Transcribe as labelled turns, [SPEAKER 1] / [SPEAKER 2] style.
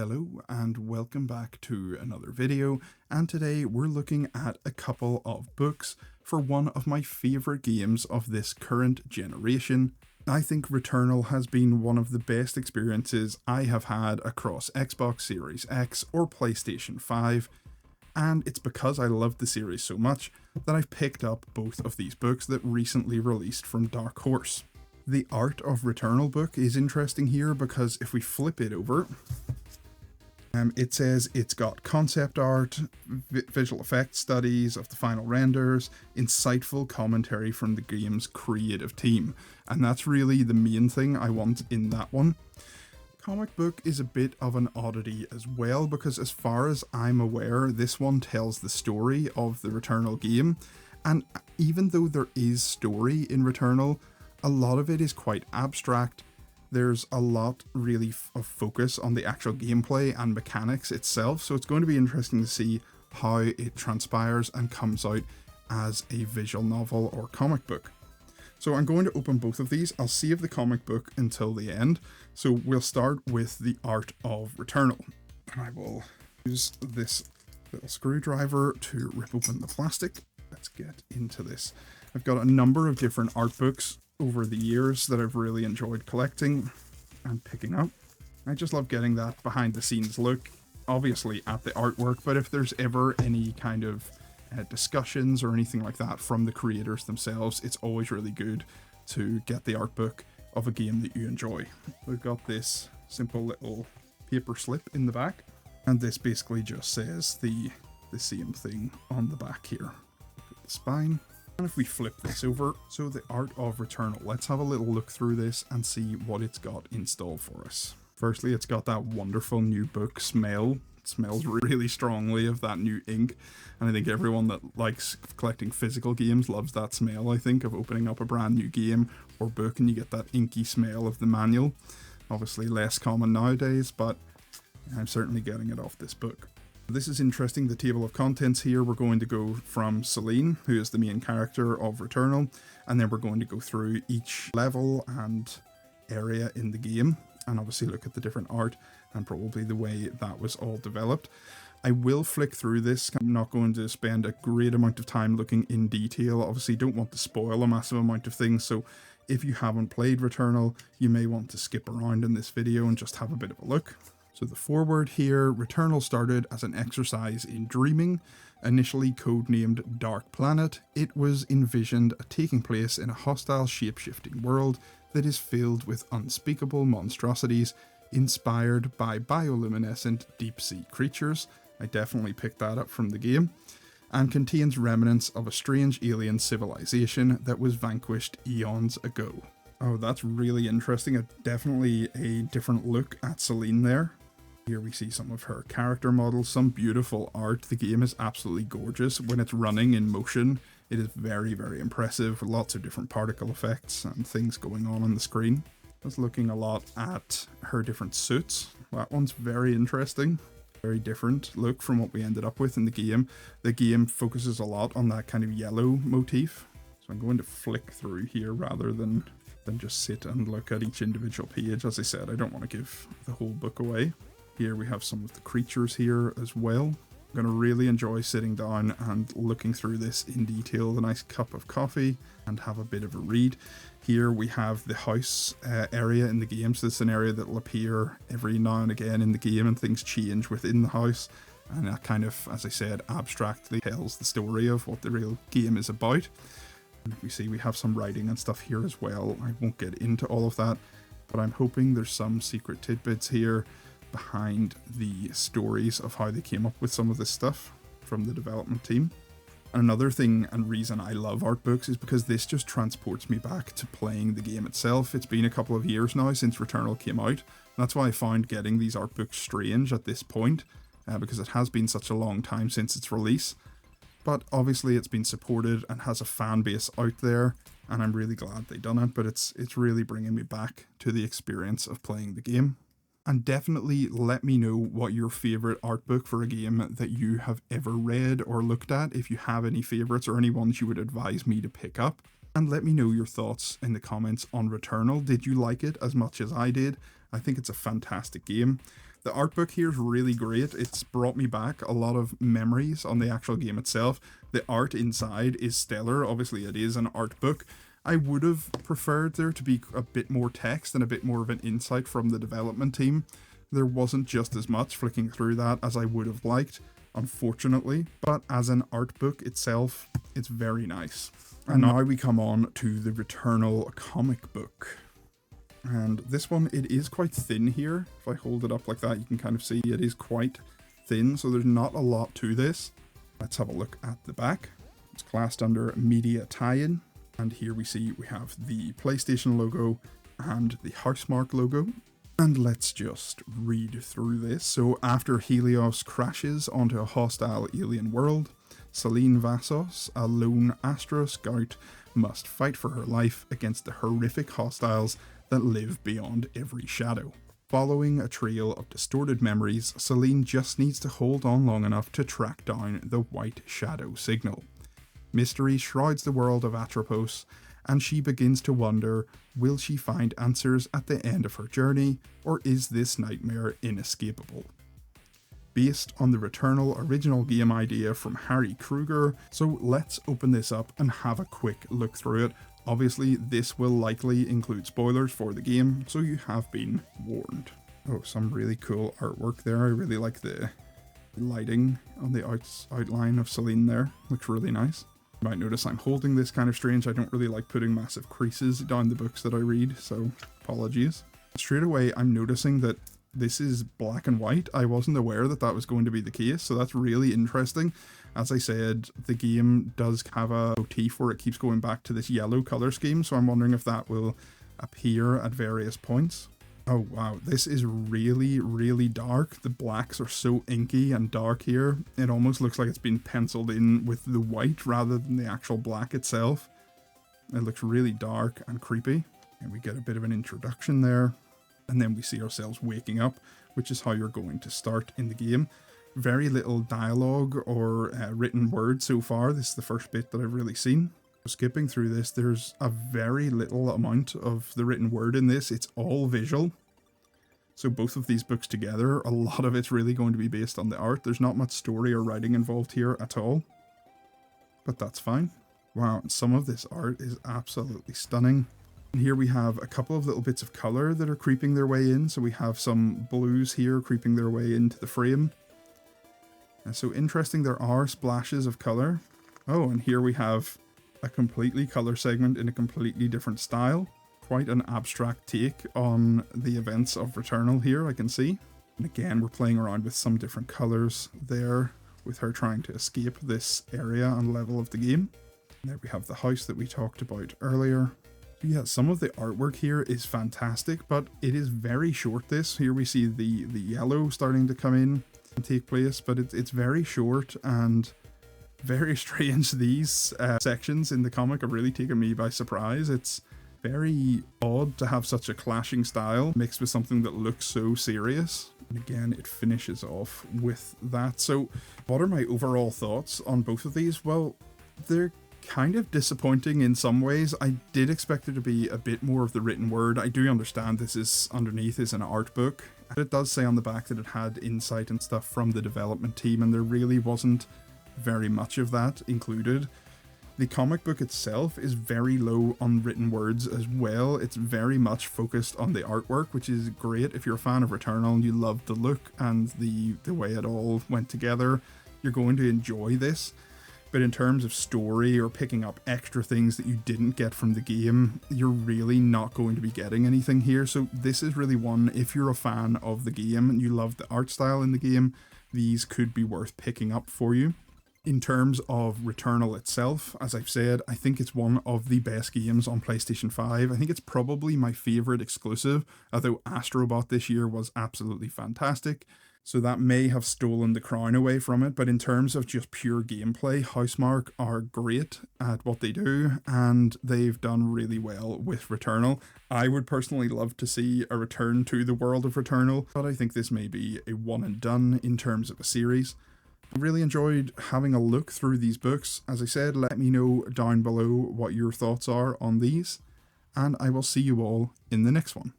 [SPEAKER 1] Hello and welcome back to another video, and today we're looking at a couple of books for one of my favourite games of this current generation. I think Returnal has been one of the best experiences I have had across Xbox Series X or PlayStation 5, and it's because I loved the series so much that I've picked up both of these books that recently released from Dark Horse. The art of Returnal book is interesting here because if we flip it over, it says it's got concept art, visual effects studies of the final renders, insightful commentary from the game's creative team, and that's really the main thing I want in that one. Comic book is a bit of an oddity as well because as far as I'm aware, this one tells the story of the Returnal game, and even though there is story in Returnal, a lot of it is quite abstract. There's a lot really of focus on the actual gameplay and mechanics itself, so it's going to be interesting to see how it transpires and comes out as a visual novel or comic book. So I'm going to open both of these. I'll save the comic book until the end. So we'll start with the art of Returnal. And I will use this little screwdriver to rip open the plastic. Let's get into this. I've got a number of different art books over the years that I've really enjoyed collecting and picking up. I just love getting that behind the scenes look, obviously at the artwork, but if there's ever any kind of discussions or anything like that from the creators themselves, it's always really good to get the art book of a game that you enjoy. We've got this simple little paper slip in the back, and this basically just says the same thing on the back here. The spine. And if we flip this over, so the art of Returnal, let's have a little look through this and see what it's got in store for us. Firstly, it's got that wonderful new book smell. It smells really strongly of that new ink, and I think everyone that likes collecting physical games loves that smell, I think, of opening up a brand new game or book and you get that inky smell of the manual. Obviously less common nowadays, but I'm certainly getting it off this book. This is interesting, the table of contents here. We're going to go from Celine, who is the main character of Returnal, and then we're going to go through each level and area in the game, and obviously look at the different art and probably the way that was all developed. I will flick through this. I'm not going to spend a great amount of time looking in detail. Obviously don't want to spoil a massive amount of things, so if you haven't played Returnal, you may want to skip around in this video and just have a bit of a look. So the foreword here, Returnal started as an exercise in dreaming. Initially codenamed Dark Planet, it was envisioned taking place in a hostile shape-shifting world that is filled with unspeakable monstrosities inspired by bioluminescent deep-sea creatures. I definitely picked that up from the game. And contains remnants of a strange alien civilization that was vanquished eons ago. Oh, that's really interesting. Definitely a different look at Celine there. Here we see some of her character models, some beautiful art. The game is absolutely gorgeous. When it's running in motion, it is very, very impressive. Lots of different particle effects and things going on the screen. I was looking a lot at her different suits. That one's very interesting. Very different look from what we ended up with in the game. The game focuses a lot on that kind of yellow motif. So I'm going to flick through here rather than just sit and look at each individual page. As I said, I don't want to give the whole book away. Here we have some of the creatures here as well. I'm going to really enjoy sitting down and looking through this in detail with a nice cup of coffee and have a bit of a read. Here we have the house area in the game, so this is an area that will appear every now and again in the game and things change within the house. And that kind of, as I said, abstractly tells the story of what the real game is about. And we see we have some writing and stuff here as well. I won't get into all of that, but I'm hoping there's some secret tidbits here behind the stories of how they came up with some of this stuff from the development team. Another thing and reason I love art books is because this just transports me back to playing the game itself. It's been a couple of years now since Returnal came out. That's why I found getting these art books strange at this point, because it has been such a long time since its release. But obviously it's been supported and has a fan base out there, and I'm really glad they done it, but it's really bringing me back to the experience of playing the game. And definitely let me know what your favourite art book for a game that you have ever read or looked at, if you have any favourites or any ones you would advise me to pick up. And let me know your thoughts in the comments on Returnal. Did you like it as much as I did? I think it's a fantastic game. The art book here is really great. It's brought me back a lot of memories on the actual game itself. The art inside is stellar. Obviously, it is an art book. I would have preferred there to be a bit more text and a bit more of an insight from the development team. There wasn't just as much flicking through that as I would have liked, unfortunately. But as an art book itself, it's very nice. And now we come on to the Returnal comic book. And this one, it is quite thin here. If I hold it up like that, you can kind of see it is quite thin, so there's not a lot to this. Let's have a look at the back. It's classed under Media Tie-In, and here we see we have the PlayStation logo and the Housemarque logo. And let's just read through this. So after Helios crashes onto a hostile alien world, Celine Vassos, a lone Astro scout, must fight for her life against the horrific hostiles that live beyond every shadow. Following a trail of distorted memories, Celine just needs to hold on long enough to track down the White Shadow signal. Mystery shrouds the world of Atropos, and she begins to wonder, will she find answers at the end of her journey, or is this nightmare inescapable? Based on the Returnal original game idea from Harry Kruger, so let's open this up and have a quick look through it. Obviously, this will likely include spoilers for the game, so you have been warned. Oh, some really cool artwork there. I really like the lighting on the outline of Celine there. Looks really nice. You might notice I'm holding this kind of strange. I don't really like putting massive creases down the books that I read, so apologies. Straight away, I'm noticing that this is black and white. I wasn't aware that that was going to be the case, so that's really interesting. As I said, the game does have a motif where it keeps going back to this yellow color scheme, so I'm wondering if that will appear at various points. Oh wow, this is really, really dark. The blacks are so inky and dark here. It almost looks like it's been penciled in with the white rather than the actual black itself. It looks really dark and creepy. And we get a bit of an introduction there. And then we see ourselves waking up, which is how you're going to start in the game. Very little dialogue or written word so far. This is the first bit that I've really seen. Skipping through this, there's a very little amount of the written word in this. It's all visual. So both of these books together, a lot of it's really going to be based on the art. There's not much story or writing involved here at all. But that's fine. Wow, some of this art is absolutely stunning. And here we have a couple of little bits of color that are creeping their way in. So we have some blues here creeping their way into the frame. And so interesting, there are splashes of color. Oh, and here we have a completely color segment in a completely different style. Quite an abstract take on the events of Returnal here, I can see. And again, we're playing around with some different colors there, with her trying to escape this area and level of the game. And there we have the house that we talked about earlier. Yeah, some of the artwork here is fantastic, but it is very short this. Here we see the yellow starting to come in and take place, but it's very short and very strange. These sections in the comic have really taken me by surprise. It's very odd to have such a clashing style mixed with something that looks so serious. And again, it finishes off with that. So what are my overall thoughts on both of these? Well, they're kind of disappointing in some ways. I did expect there to be a bit more of the written word. I do understand this is underneath is an art book. It does say on the back that it had insight and stuff from the development team, and there really wasn't very much of that included. The comic book itself is very low on written words as well. It's very much focused on the artwork, which is great. If you're a fan of Returnal and you love the look and the way it all went together, you're going to enjoy this. But in terms of story or picking up extra things that you didn't get from the game, you're really not going to be getting anything here. So this is really one, if you're a fan of the game and you love the art style in the game, these could be worth picking up for you. In terms of Returnal itself, as I've said, I think it's one of the best games on PlayStation 5. I think it's probably my favourite exclusive, although Astrobot this year was absolutely fantastic. So that may have stolen the crown away from it, but in terms of just pure gameplay, Housemarque are great at what they do, and they've done really well with Returnal. I would personally love to see a return to the world of Returnal, but I think this may be a one and done in terms of a series. I really enjoyed having a look through these books. As I said, let me know down below what your thoughts are on these, and I will see you all in the next one.